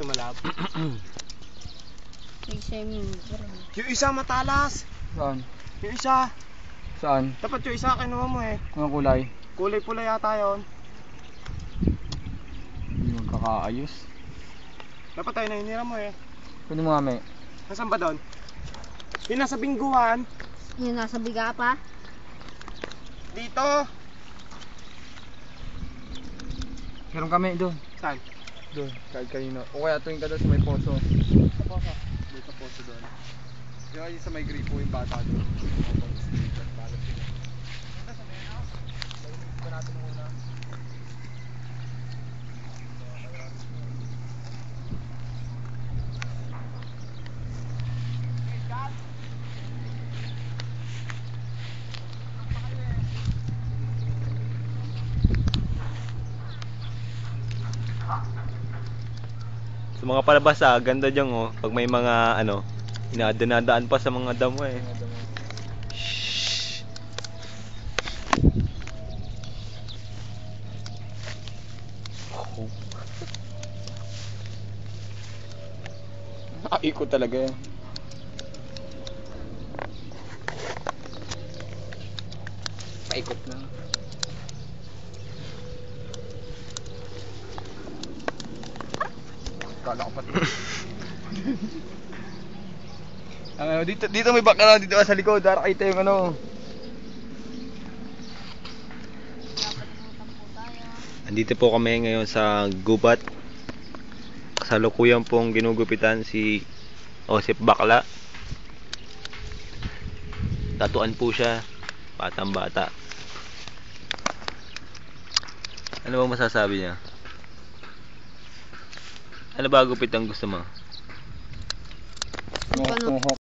tumalab. Yung isa matalas. Saan? Yung isa. Saan? Dapat yung isa kinuha mo eh. Anong kulay? Kulay pula yata yun. Hindi magkakaayos. Dapat tayo nahinira mo eh. Kunin mo nga, may. Nasaan ba doon? Yung nasa bingguhan. Yung nasa biga pa. Dito. Meron kami doon. Saan? Doon, kahit kanina. O kaya tuwing ka doon sa may poso. Sa poso. Doon sa poso doon. Yung sa may gripo yung bata doon. Sa mga palabas ganda dyan oh. Pag may mga ano, dinadaan pa sa mga damo eh. Shhh. Oh. Nakikot talaga yan. Paikot na. Kala ko pati. Ano, dito may background dito sa likod, kita yung ano. Andito po kami ngayon sa gubat. Kasalukuyan pong ginugupitan si Osip Bakla. Tatuan po siya, batang bata. Ano bang masasabi niya? Ano ba gupit ang gusto mo? Tuhok.